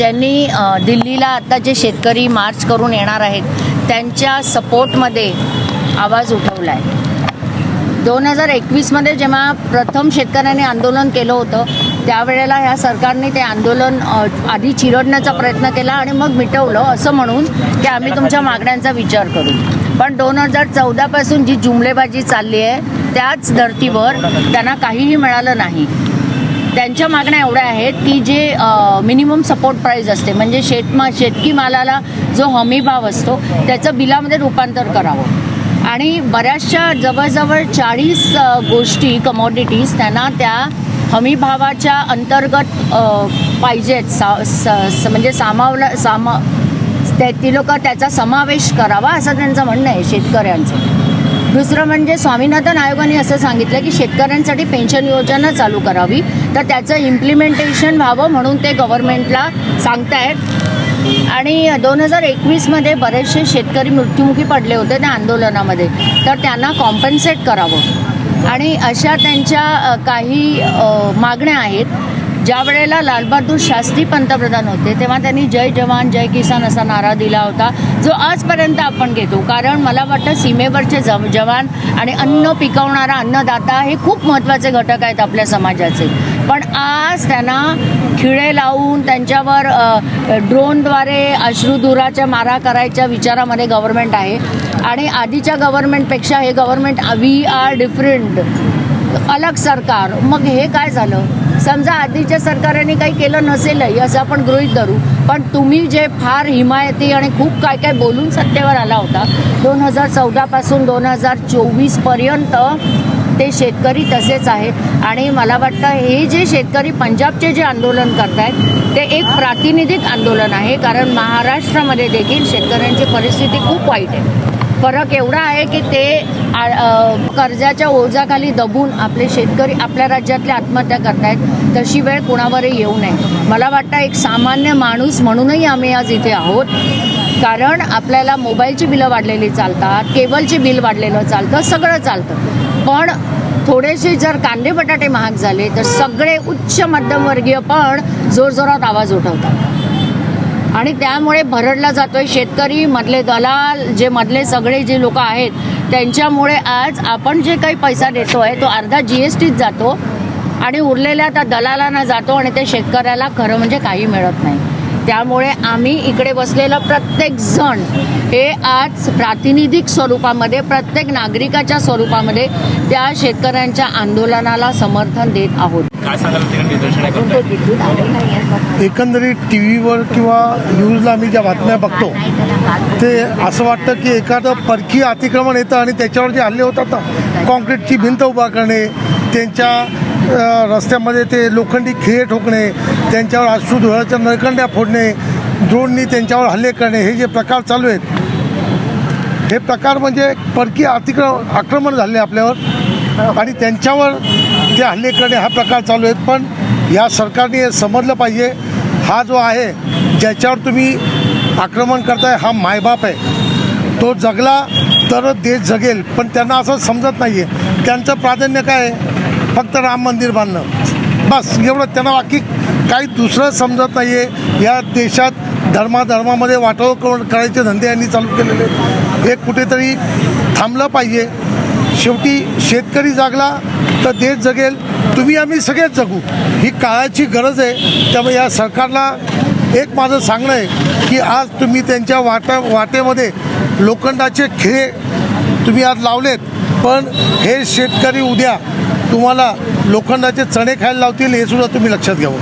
ज्यांनी दिल्लीला आता जे शेतकरी मार्च करून येणार आहेत त्यांच्या सपोर्टमध्ये आवाज उठवला आहे. 2021मध्ये जेव्हा प्रथम शेतकऱ्यांनी आंदोलन केलं होतं त्यावेळेला ह्या सरकारने ते आंदोलन आधी चिरडण्याचा प्रयत्न केला आणि मग मिटवलं असं म्हणून की आम्ही तुमच्या मागण्यांचा विचार करू. पण 2014पासून जी जुमलेबाजी चालली आहे त्याच धर्तीवर त्यांना काहीही मिळालं नाही. त्यांच्या मागण्या एवढ्या आहेत की जे मिनिमम सपोर्ट प्राईस असते म्हणजे शेतकी मालाला जो हमी भाव असतो त्याचं बिलामध्ये रूपांतर करावं आणि बऱ्याचशा जवळजवळ 40 गोष्टी कमॉडिटीज त्यांना त्या हमी भावाच्या अंतर्गत पाहिजेत म्हणजे ती लोक त्याचा समावेश करावा असं त्यांचं म्हणणं आहे शेतकऱ्यांचं. दुसरं म्हणजे स्वामीनाथन आयोगाने असं सांगितलं की शेतकऱ्यांसाठी पेन्शन योजना चालू करावी तर त्याचं इम्प्लिमेंटेशन व्हावं म्हणून ते गव्हर्नमेंटला सांगतायत. आणि 2021मध्ये बरेचसे शेतकरी मृत्युमुखी पडले होते त्या आंदोलनामध्ये तर त्यांना कॉम्पन्सेट करावं आणि अशा त्यांच्या काही मागण्या आहेत. ज्या वेळेला लालबहादूर शास्त्री पंतप्रधान होते तेव्हा त्यांनी जय जवान जय किसान असा नारा दिला होता जो आजपर्यंत आपण घेतो. कारण मला वाटतं सीमेवरचे जवान आणि अन्न पिकवणारा अन्नदाता हे खूप महत्त्वाचे घटक आहेत आपल्या समाजाचे. पण आज त्यांना खिळे लावून त्यांच्यावर ड्रोनद्वारे अश्रुधुराच्या मारा करायच्या विचारामध्ये गव्हर्नमेंट आहे आणि आधीच्या गव्हर्नमेंटपेक्षा हे गव्हर्नमेंट वी आर डिफरंट अलग सरकार. मग हे काय झालं? समजा आधीच्या सरकारने काही केलं नसेलही असं आपण गृहीत धरू पण तुम्ही जे फार हिमायती आणि खूप काय काय बोलून सत्तेवर आला होता 2014पासून 2024पर्यंत ते शेतकरी तसेच आहेत. आणि मला वाटतं हे जे शेतकरी पंजाबचे जे आंदोलन करत आहेत ते एक प्रातिनिधिक आंदोलन आहे कारण महाराष्ट्रामध्ये देखील शेतकऱ्यांची परिस्थिती खूप वाईट आहे. फरक एवढा आहे की ते कर्जाच्या ओझ्याखाली दबून आपले शेतकरी आपल्या राज्यातल्या आत्महत्या करतायत. तशी वेळ कुणावरही येऊ नये. मला वाटतं एक सामान्य माणूस म्हणूनही आम्ही आज इथे आहोत कारण आपल्याला मोबाईलची बिलं वाढलेली चालतात, केबलची बिल वाढलेलं चालतं, सगळं चालतं. पण थोडेसे जर कांदे बटाटे महाग झाले तर सगळे उच्च मध्यमवर्गीय पण जोरजोरात आवाज उठवतात आणि त्यामुळे भरडला जातोय शेतकरी. मधले दलाल जे मधले सगळे जे लोक आहेत त्यांच्यामुळे आज आपण जे काही पैसा देतोय तो अर्धा GSTच जातो आणि उरलेल्या त्या दलालांना जातो आणि ते शेतकऱ्याला खरं म्हणजे काही मिळत नाही. त्यामुळे आम्ही इकडे बसलेलं प्रत्येक जण हे आज प्रातिनिधिक स्वरूपामध्ये प्रत्येक नागरिकाच्या स्वरूपामध्ये त्या शेतकऱ्यांच्या आंदोलनाला समर्थन देत आहोत. एकंदरीत TVवर किंवा न्यूजला आम्ही ज्या बातम्या बघतो ते असं वाटतं की एखादं परकीय अतिक्रमण येतं आणि त्याच्यावर जे हल्ले होतात ना कॉन्क्रीटची भिंत उभा करणे, त्यांच्या रस्त्यामध्ये ते लोखंडी खिळे ठोकणे, त्यांच्यावर अश्रुधुराच्या नळकंड्या फोडणे, ड्रोननी त्यांच्यावर हल्ले करणे, हे जे प्रकार चालू आहेत हे प्रकार म्हणजे परकीय आक्रमण झाले आपल्यावर आणि त्यांच्यावर ते हल्ले करणे हा प्रकार चालू आहेत. पण या सरकारने हे समजलं पाहिजे हा जो आहे ज्याच्यावर तुम्ही आक्रमण करताय हा मायबाप आहे. तो जगला तरच देश जगेल. पण त्यांना असं समजत नाही आहे. त्यांचं प्राधान्य काय आहे? फक्त राम मंदिर बांधणं बस एवढं. त्यांना बाकी काही दुसरं समजत नाही आहे. या देशात धर्मामध्ये वाटावं करायचे धंदे यांनी चालू केलेले आहेत. हे कुठेतरी थांबलं पाहिजे. शेवटी शेतकरी जागला तर देश जगेल. तुम्ही आम्ही सगळेच जगू ही काळाची गरज आहे. त्यामुळे या सरकारला एक माझं सांगणं आहे की आज तुम्ही त्यांच्या वाटेमध्ये लोखंडाचे खिळे तुम्ही आज लावलेत पण हे शेतकरी उद्या तुम्हाला लोखंडाचे चणे खायला लावतील हे सुद्धा तुम्ही लक्षात घ्यावं.